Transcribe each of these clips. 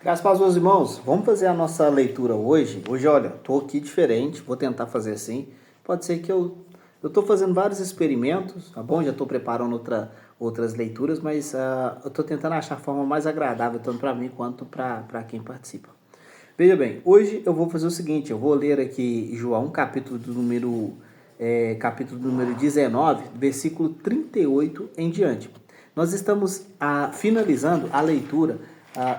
Graças a Deus, irmãos, vamos fazer a nossa leitura hoje. Hoje, olha, estou aqui diferente, vou tentar fazer assim. Pode ser que eu estou fazendo vários experimentos, tá bom? Já estou preparando outras leituras, mas eu estou tentando achar a forma mais agradável, tanto para mim quanto para quem participa. Veja bem, hoje eu vou fazer o seguinte, eu vou ler aqui João, capítulo número 19, versículo 38 em diante. Nós estamos finalizando a leitura,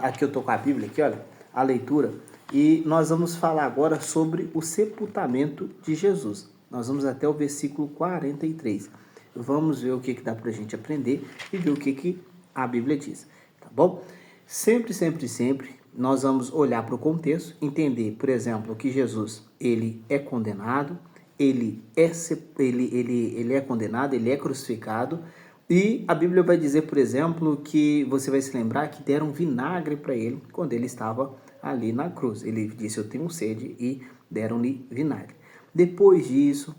aqui eu estou com a Bíblia, aqui, olha, a leitura, e nós vamos falar agora sobre o sepultamento de Jesus. Nós vamos até o versículo 43. Vamos ver o que dá para a gente aprender e ver o que a Bíblia diz, tá bom? Sempre, nós vamos olhar para o contexto, entender, por exemplo, que Jesus, ele é condenado, ele é condenado, ele é crucificado, e a Bíblia vai dizer, por exemplo, que você vai se lembrar que deram vinagre para ele quando ele estava ali na cruz. Ele disse, eu tenho sede, e deram-lhe vinagre. Depois disso,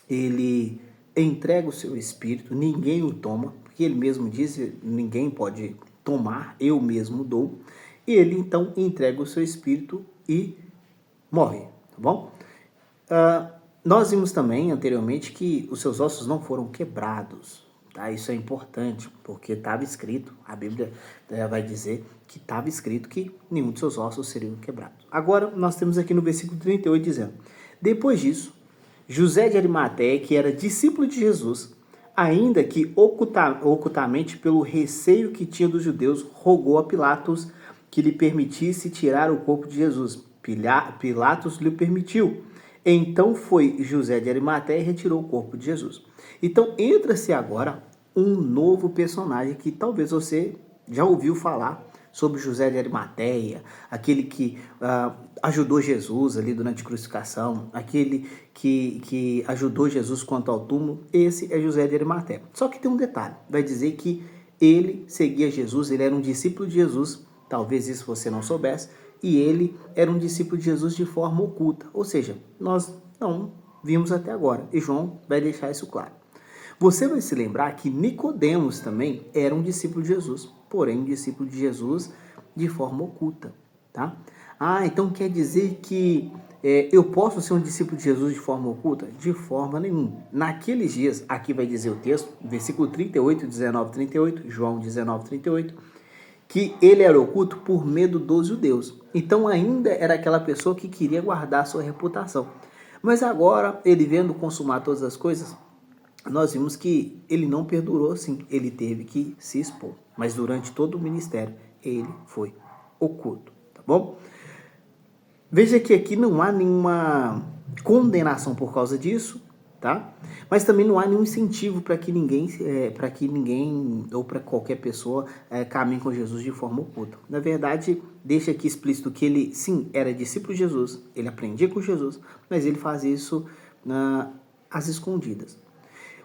ele entrega o seu espírito, ninguém o toma, porque ele mesmo disse, ninguém pode tomar, eu mesmo dou. E ele então entrega o seu espírito e morre, tá bom? Nós vimos também anteriormente que os seus ossos não foram quebrados, tá? Isso é importante, porque estava escrito, a Bíblia vai dizer que estava escrito que nenhum de seus ossos seriam quebrados. Agora, nós temos aqui no versículo 38 dizendo, depois disso, José de Arimateia, que era discípulo de Jesus, ainda que ocultamente pelo receio que tinha dos judeus, rogou a Pilatos que lhe permitisse tirar o corpo de Jesus. Pilatos lhe permitiu. Então foi José de Arimateia e retirou o corpo de Jesus. Então entra-se agora um novo personagem que talvez você já ouviu falar sobre José de Arimateia, aquele que ajudou Jesus ali durante a crucificação, aquele que ajudou Jesus quanto ao túmulo. Esse é José de Arimateia. Só que tem um detalhe, vai dizer que ele seguia Jesus, ele era um discípulo de Jesus, talvez isso você não soubesse, e ele era um discípulo de Jesus de forma oculta, ou seja, nós não vimos até agora, e João vai deixar isso claro. Você vai se lembrar que Nicodemos também era um discípulo de Jesus, porém um discípulo de Jesus de forma oculta, tá? Então quer dizer que eu posso ser um discípulo de Jesus de forma oculta? De forma nenhuma. Naqueles dias, aqui vai dizer o texto, versículo 38, 19, 38, João 19, 38, que ele era oculto por medo dos judeus. Então ainda era aquela pessoa que queria guardar sua reputação. Mas agora, ele vendo consumar todas as coisas, nós vimos que ele não perdurou, sim, ele teve que se expor. Mas durante todo o ministério, ele foi oculto, tá bom? Veja que aqui não há nenhuma condenação por causa disso, tá? Mas também não há nenhum incentivo para que ninguém ou para qualquer pessoa caminhe com Jesus de forma oculta. Na verdade, deixa aqui explícito que ele, sim, era discípulo de Jesus, ele aprendia com Jesus, mas ele fazia isso às escondidas.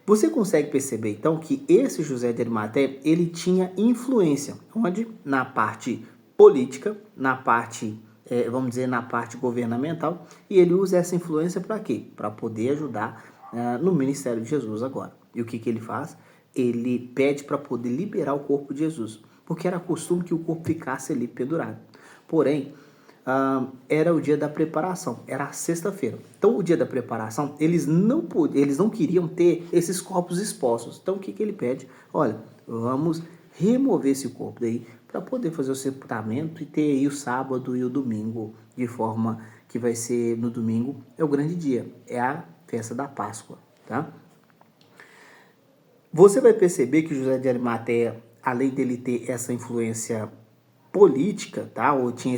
Você consegue perceber, então, que esse José de Arimateia, ele tinha influência, onde? Na parte política, na parte, vamos dizer, na parte governamental, e ele usa essa influência para quê? Para poder ajudar no ministério de Jesus agora. E o que ele faz? Ele pede para poder liberar o corpo de Jesus, porque era costume que o corpo ficasse ali pendurado. Porém, era o dia da preparação, era a sexta-feira. Então, o dia da preparação, eles não queriam ter esses corpos expostos. Então, o que ele pede? Olha, vamos remover esse corpo daí para poder fazer o sepultamento e ter aí o sábado e o domingo, de forma que vai ser no domingo, é o grande dia, é a festa da Páscoa, tá? Você vai perceber que José de Arimateia, além dele ter essa influência política, tá? Ou tinha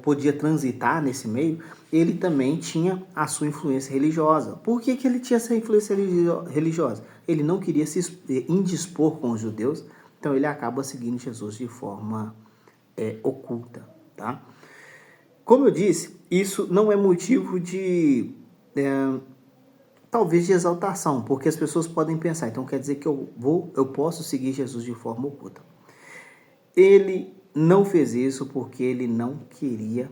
podia transitar nesse meio, ele também tinha a sua influência religiosa. Por que ele tinha essa influência religiosa? Ele não queria se indispor com os judeus, então ele acaba seguindo Jesus de forma oculta, tá? Como eu disse, isso não é motivo de talvez de exaltação, porque as pessoas podem pensar, então quer dizer que eu posso seguir Jesus de forma oculta. Ele não fez isso porque ele não queria,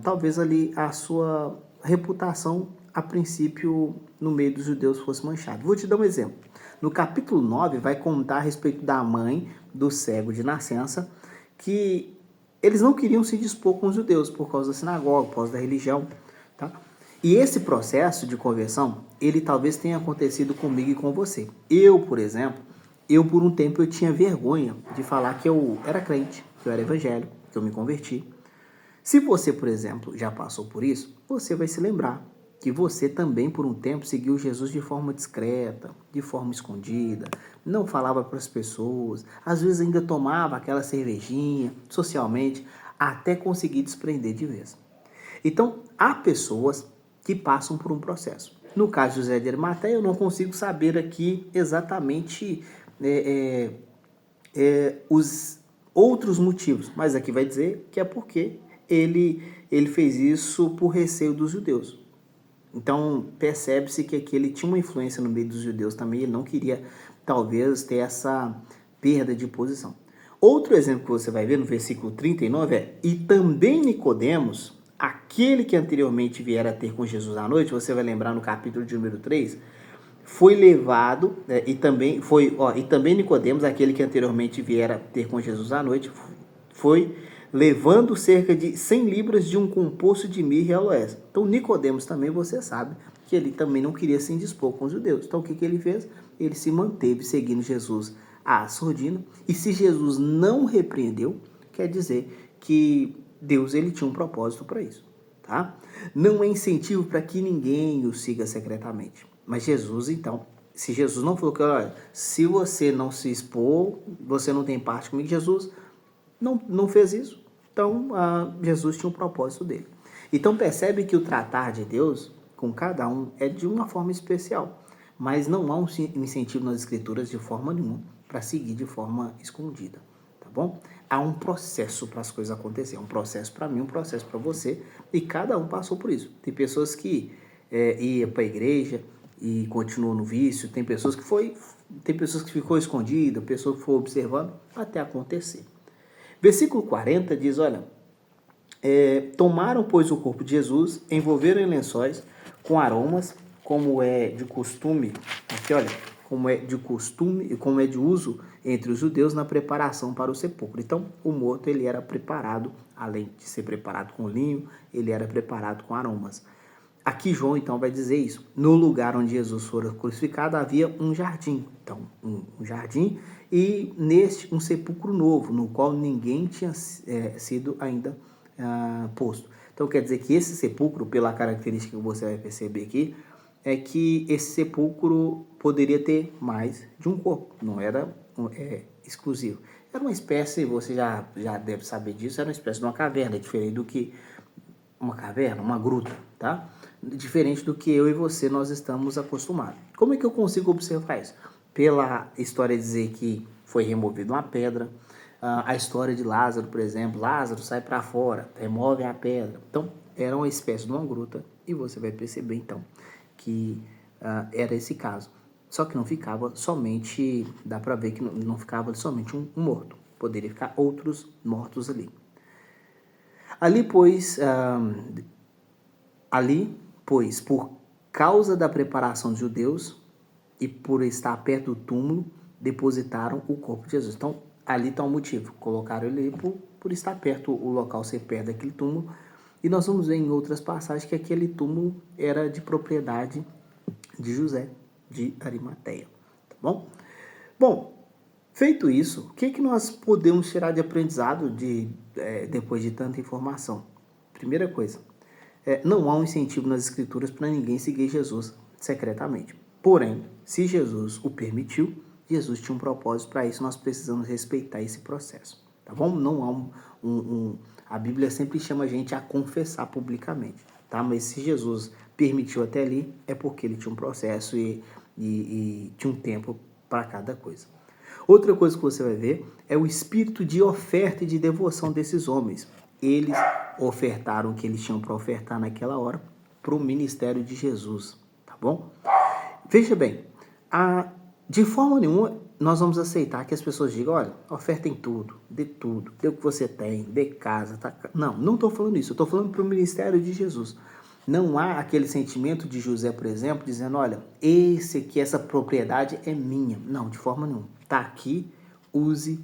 talvez ali a sua reputação, a princípio, no meio dos judeus fosse manchada. Vou te dar um exemplo. No capítulo 9 vai contar a respeito da mãe do cego de nascença, que eles não queriam se dispor com os judeus por causa da sinagoga, por causa da religião, tá? E esse processo de conversão, ele talvez tenha acontecido comigo e com você. Eu, por exemplo, por um tempo eu tinha vergonha de falar que eu era crente, que eu era evangélico, que eu me converti. Se você, por exemplo, já passou por isso, você vai se lembrar que você também, por um tempo, seguiu Jesus de forma discreta, de forma escondida, não falava para as pessoas, às vezes ainda tomava aquela cervejinha, socialmente, até conseguir desprender de vez. Então, há pessoas que passam por um processo. No caso de José de Arimateia, eu não consigo saber aqui exatamente os outros motivos, mas aqui vai dizer que é porque ele fez isso por receio dos judeus. Então, percebe-se que aqui ele tinha uma influência no meio dos judeus também, ele não queria, talvez, ter essa perda de posição. Outro exemplo que você vai ver no versículo 39 é: e também Nicodemos, aquele que anteriormente viera ter com Jesus à noite, você vai lembrar no capítulo de número 3, foi levado, e também Nicodemos, aquele que anteriormente viera ter com Jesus à noite, foi levando cerca de 100 libras de um composto de mirra e aloés. Então Nicodemos também, você sabe, que ele também não queria se indispor com os judeus. Então o que ele fez? Ele se manteve seguindo Jesus à sordina, e se Jesus não repreendeu, quer dizer que Deus ele tinha um propósito para isso, tá? Não é incentivo para que ninguém o siga secretamente. Mas Jesus, então, se Jesus não falou que, olha, se você não se expor, você não tem parte comigo, Jesus não fez isso. Então, Jesus tinha um propósito dele. Então, percebe que o tratar de Deus com cada um é de uma forma especial, mas não há um incentivo nas Escrituras de forma nenhuma para seguir de forma escondida, tá bom? Há um processo para as coisas acontecerem, um processo para mim, um processo para você, e cada um passou por isso. Tem pessoas que iam para a igreja e continuou no vício, tem pessoas que ficou escondida, pessoas que foram observando até acontecer. Versículo 40 diz, olha, tomaram, pois, o corpo de Jesus, envolveram em lençóis com aromas, como é de costume, aqui olha, como é de costume e como é de uso entre os judeus na preparação para o sepulcro. Então, o morto ele era preparado, além de ser preparado com linho, ele era preparado com aromas. Aqui João, então, vai dizer isso. No lugar onde Jesus fora crucificado havia um jardim. Então, um jardim e neste um sepulcro novo, no qual ninguém tinha sido ainda posto. Então, quer dizer que esse sepulcro, pela característica que você vai perceber aqui, é que esse sepulcro poderia ter mais de um corpo. Não era exclusivo. Era uma espécie, você já deve saber disso, era uma espécie de uma caverna, diferente do que uma caverna, uma gruta, tá? Diferente do que eu e você nós estamos acostumados. Como é que eu consigo observar isso? Pela história dizer que foi removida uma pedra, a história de Lázaro, por exemplo, Lázaro sai para fora, remove a pedra. Então, era uma espécie de uma gruta e você vai perceber então que era esse caso. Só que não ficava somente, dá para ver que não ficava somente um morto, poderia ficar outros mortos ali. Ali, pois, por causa da preparação dos judeus e por estar perto do túmulo, depositaram o corpo de Jesus. Então, ali está o motivo. Colocaram ele por estar perto, o local ser perto daquele túmulo. E nós vamos ver em outras passagens que aquele túmulo era de propriedade de José de Arimateia. Tá bom? Bom, feito isso, o que nós podemos tirar de aprendizado depois de tanta informação? Primeira coisa, não há um incentivo nas Escrituras para ninguém seguir Jesus secretamente. Porém, se Jesus o permitiu, Jesus tinha um propósito para isso, nós precisamos respeitar esse processo, tá bom? Não há a Bíblia sempre chama a gente a confessar publicamente, tá? Mas se Jesus permitiu até ali, é porque ele tinha um processo e tinha um tempo para cada coisa. Outra coisa que você vai ver é o espírito de oferta e de devoção desses homens. Eles ofertaram o que eles tinham para ofertar naquela hora para o ministério de Jesus, tá bom? Veja bem, de forma nenhuma nós vamos aceitar que as pessoas digam, olha, ofertem tudo, dê o que você tem, dê casa, tá? Não estou falando isso, eu estou falando para o ministério de Jesus. Não há aquele sentimento de José, por exemplo, dizendo, olha, essa propriedade é minha. Não, de forma nenhuma. Está aqui, use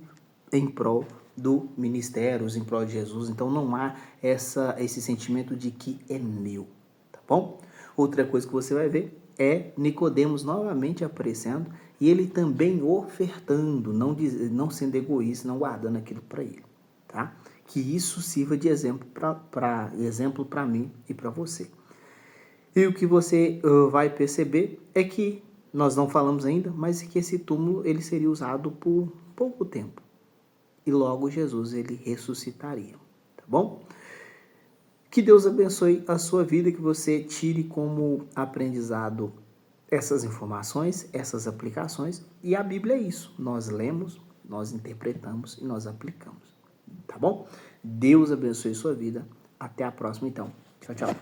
em prol do ministério, em prol de Jesus. Então não há esse sentimento de que é meu, tá bom? Outra coisa que você vai ver é Nicodemos novamente aparecendo e ele também ofertando, não sendo egoísta, não guardando aquilo para ele, tá? Que isso sirva de exemplo para mim e para você. E o que você vai perceber é que nós não falamos ainda, mas que esse túmulo ele seria usado por pouco tempo. E logo Jesus ele ressuscitaria, tá bom? Que Deus abençoe a sua vida, que você tire como aprendizado essas informações, essas aplicações. E a Bíblia é isso. Nós lemos, nós interpretamos e nós aplicamos, tá bom? Deus abençoe a sua vida. Até a próxima, então. Tchau, tchau.